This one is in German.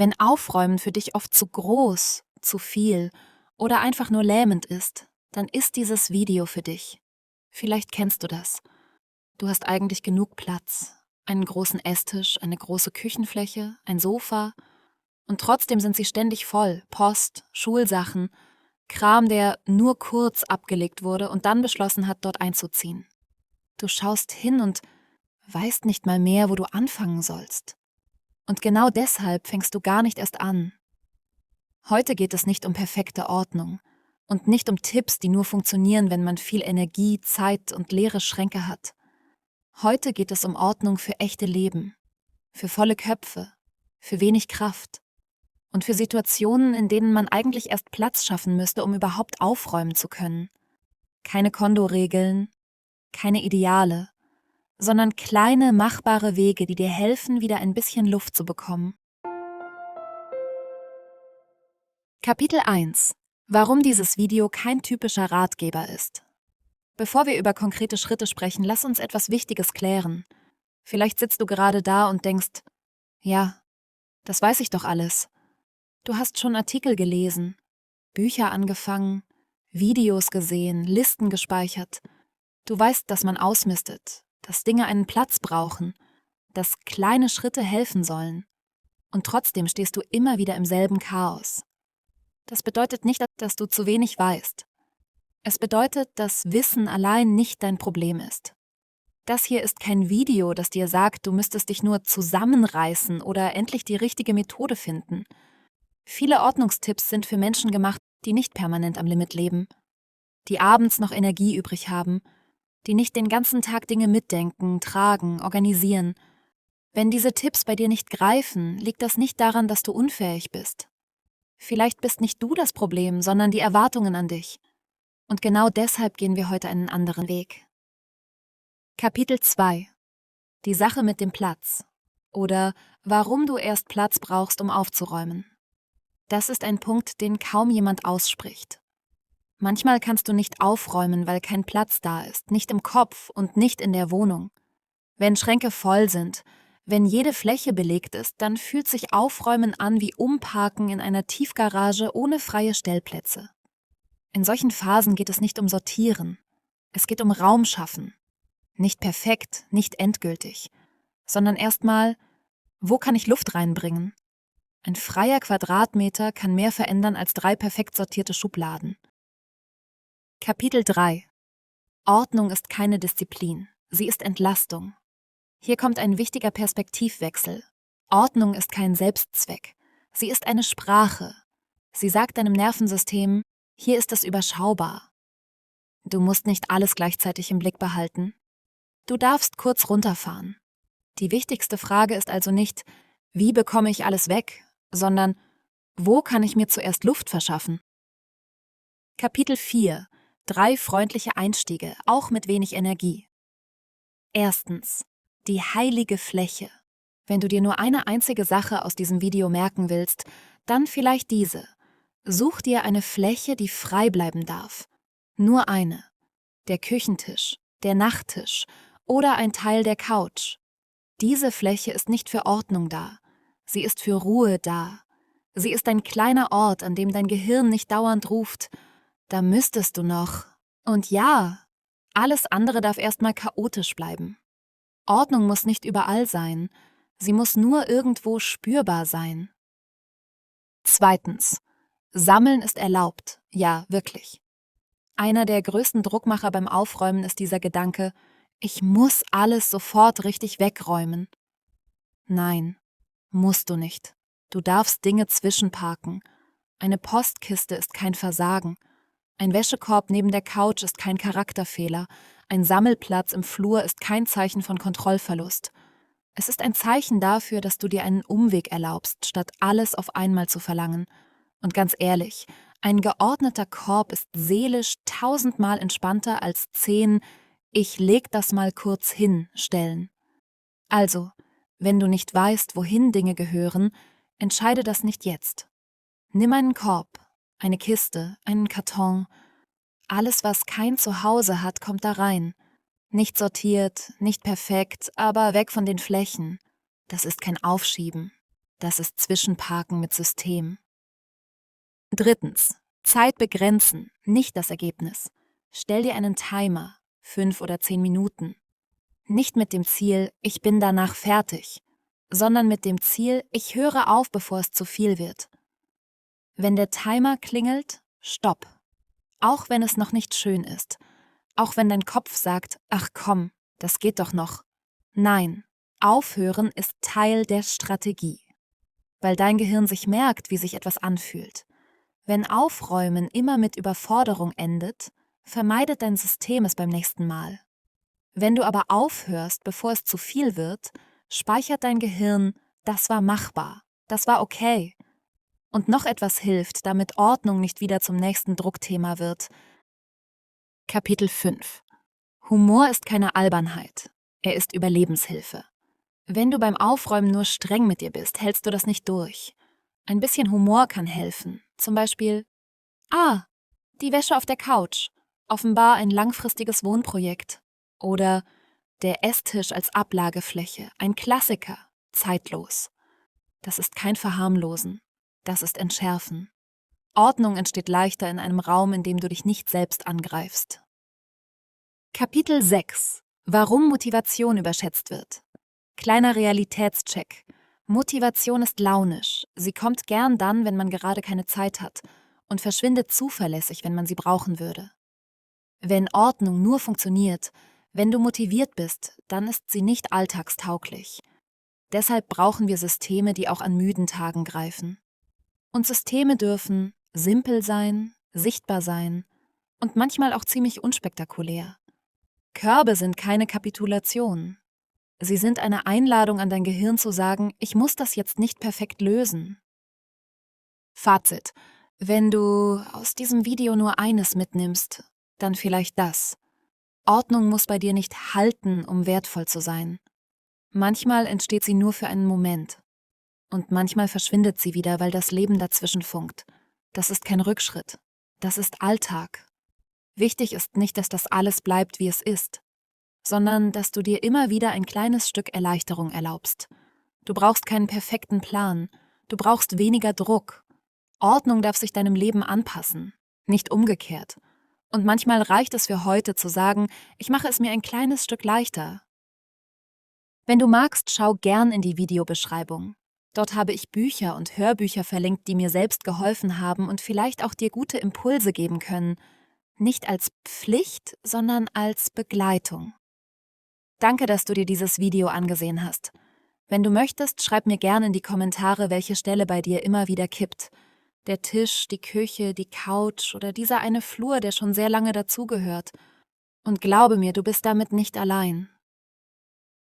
Wenn Aufräumen für dich oft zu groß, zu viel oder einfach nur lähmend ist, dann ist dieses Video für dich. Vielleicht kennst du das. Du hast eigentlich genug Platz. Einen großen Esstisch, eine große Küchenfläche, ein Sofa. Und trotzdem sind sie ständig voll. Post, Schulsachen, Kram, der nur kurz abgelegt wurde und dann beschlossen hat, dort einzuziehen. Du schaust hin und weißt nicht mal mehr, wo du anfangen sollst. Und genau deshalb fängst du gar nicht erst an. Heute geht es nicht um perfekte Ordnung und nicht um Tipps, die nur funktionieren, wenn man viel Energie, Zeit und leere Schränke hat. Heute geht es um Ordnung für echte Leben, für volle Köpfe, für wenig Kraft und für Situationen, in denen man eigentlich erst Platz schaffen müsste, um überhaupt aufräumen zu können. Keine Kondo-Regeln, keine Ideale, sondern kleine, machbare Wege, die dir helfen, wieder ein bisschen Luft zu bekommen. Kapitel 1: Warum dieses Video kein typischer Ratgeber ist. Bevor wir über konkrete Schritte sprechen, lass uns etwas Wichtiges klären. Vielleicht sitzt du gerade da und denkst, ja, das weiß ich doch alles. Du hast schon Artikel gelesen, Bücher angefangen, Videos gesehen, Listen gespeichert. Du weißt, dass man ausmistet, dass Dinge einen Platz brauchen, dass kleine Schritte helfen sollen. Und trotzdem stehst du immer wieder im selben Chaos. Das bedeutet nicht, dass du zu wenig weißt. Es bedeutet, dass Wissen allein nicht dein Problem ist. Das hier ist kein Video, das dir sagt, du müsstest dich nur zusammenreißen oder endlich die richtige Methode finden. Viele Ordnungstipps sind für Menschen gemacht, die nicht permanent am Limit leben, die abends noch Energie übrig haben, die nicht den ganzen Tag Dinge mitdenken, tragen, organisieren. Wenn diese Tipps bei dir nicht greifen, liegt das nicht daran, dass du unfähig bist. Vielleicht bist nicht du das Problem, sondern die Erwartungen an dich. Und genau deshalb gehen wir heute einen anderen Weg. Kapitel 2: Die Sache mit dem Platz. Oder warum du erst Platz brauchst, um aufzuräumen. Das ist ein Punkt, den kaum jemand ausspricht. Manchmal kannst du nicht aufräumen, weil kein Platz da ist, nicht im Kopf und nicht in der Wohnung. Wenn Schränke voll sind, wenn jede Fläche belegt ist, dann fühlt sich Aufräumen an wie Umparken in einer Tiefgarage ohne freie Stellplätze. In solchen Phasen geht es nicht um Sortieren. Es geht um Raum schaffen. Nicht perfekt, nicht endgültig, sondern erstmal, wo kann ich Luft reinbringen? Ein freier Quadratmeter kann mehr verändern als 3 perfekt sortierte Schubladen. Kapitel 3: Ordnung ist keine Disziplin, sie ist Entlastung. Hier kommt ein wichtiger Perspektivwechsel. Ordnung ist kein Selbstzweck, sie ist eine Sprache. Sie sagt deinem Nervensystem, hier ist es überschaubar. Du musst nicht alles gleichzeitig im Blick behalten. Du darfst kurz runterfahren. Die wichtigste Frage ist also nicht, wie bekomme ich alles weg, sondern wo kann ich mir zuerst Luft verschaffen? Kapitel 4: 3 freundliche Einstiege, auch mit wenig Energie. Erstens: Die heilige Fläche. Wenn du dir nur eine einzige Sache aus diesem Video merken willst, dann vielleicht diese. Such dir eine Fläche, die frei bleiben darf. Nur eine. Der Küchentisch, der Nachttisch oder ein Teil der Couch. Diese Fläche ist nicht für Ordnung da. Sie ist für Ruhe da. Sie ist ein kleiner Ort, an dem dein Gehirn nicht dauernd ruft, da müsstest du noch. Und ja, alles andere darf erstmal chaotisch bleiben. Ordnung muss nicht überall sein. Sie muss nur irgendwo spürbar sein. Zweitens: Sammeln ist erlaubt. Ja, wirklich. Einer der größten Druckmacher beim Aufräumen ist dieser Gedanke, ich muss alles sofort richtig wegräumen. Nein, musst du nicht. Du darfst Dinge zwischenparken. Eine Postkiste ist kein Versagen. Ein Wäschekorb neben der Couch ist kein Charakterfehler. Ein Sammelplatz im Flur ist kein Zeichen von Kontrollverlust. Es ist ein Zeichen dafür, dass du dir einen Umweg erlaubst, statt alles auf einmal zu verlangen. Und ganz ehrlich, ein geordneter Korb ist seelisch 1000-mal entspannter als 10 „Ich leg das mal kurz hin" Stellen. Also, wenn du nicht weißt, wohin Dinge gehören, entscheide das nicht jetzt. Nimm einen Korb, eine Kiste, einen Karton. Alles, was kein Zuhause hat, kommt da rein. Nicht sortiert, nicht perfekt, aber weg von den Flächen. Das ist kein Aufschieben. Das ist Zwischenparken mit System. 3. Zeit begrenzen, nicht das Ergebnis. Stell dir einen Timer, 5 oder 10 Minuten. Nicht mit dem Ziel, ich bin danach fertig, sondern mit dem Ziel, ich höre auf, bevor es zu viel wird. Wenn der Timer klingelt, stopp. Auch wenn es noch nicht schön ist. Auch wenn dein Kopf sagt, ach komm, das geht doch noch. Nein, aufhören ist Teil der Strategie. Weil dein Gehirn sich merkt, wie sich etwas anfühlt. Wenn Aufräumen immer mit Überforderung endet, vermeidet dein System es beim nächsten Mal. Wenn du aber aufhörst, bevor es zu viel wird, speichert dein Gehirn, das war machbar, das war okay. Und noch etwas hilft, damit Ordnung nicht wieder zum nächsten Druckthema wird. Kapitel 5. Humor ist keine Albernheit, er ist Überlebenshilfe. Wenn du beim Aufräumen nur streng mit dir bist, hältst du das nicht durch. Ein bisschen Humor kann helfen. Zum Beispiel, die Wäsche auf der Couch. Offenbar ein langfristiges Wohnprojekt. Oder der Esstisch als Ablagefläche. Ein Klassiker. Zeitlos. Das ist kein Verharmlosen. Das ist Entschärfen. Ordnung entsteht leichter in einem Raum, in dem du dich nicht selbst angreifst. Kapitel 6. Warum Motivation überschätzt wird. Kleiner Realitätscheck. Motivation ist launisch. Sie kommt gern dann, wenn man gerade keine Zeit hat und verschwindet zuverlässig, wenn man sie brauchen würde. Wenn Ordnung nur funktioniert, wenn du motiviert bist, dann ist sie nicht alltagstauglich. Deshalb brauchen wir Systeme, die auch an müden Tagen greifen. Und Systeme dürfen simpel sein, sichtbar sein und manchmal auch ziemlich unspektakulär. Körbe sind keine Kapitulation. Sie sind eine Einladung an dein Gehirn zu sagen, ich muss das jetzt nicht perfekt lösen. Fazit: Wenn du aus diesem Video nur eines mitnimmst, dann vielleicht das. Ordnung muss bei dir nicht halten, um wertvoll zu sein. Manchmal entsteht sie nur für einen Moment. Und manchmal verschwindet sie wieder, weil das Leben dazwischen funkt. Das ist kein Rückschritt. Das ist Alltag. Wichtig ist nicht, dass das alles bleibt, wie es ist, sondern dass du dir immer wieder ein kleines Stück Erleichterung erlaubst. Du brauchst keinen perfekten Plan. Du brauchst weniger Druck. Ordnung darf sich deinem Leben anpassen, nicht umgekehrt. Und manchmal reicht es für heute zu sagen, ich mache es mir ein kleines Stück leichter. Wenn du magst, schau gern in die Videobeschreibung. Dort habe ich Bücher und Hörbücher verlinkt, die mir selbst geholfen haben und vielleicht auch dir gute Impulse geben können. Nicht als Pflicht, sondern als Begleitung. Danke, dass du dir dieses Video angesehen hast. Wenn du möchtest, schreib mir gerne in die Kommentare, welche Stelle bei dir immer wieder kippt. Der Tisch, die Küche, die Couch oder dieser eine Flur, der schon sehr lange dazugehört. Und glaube mir, du bist damit nicht allein.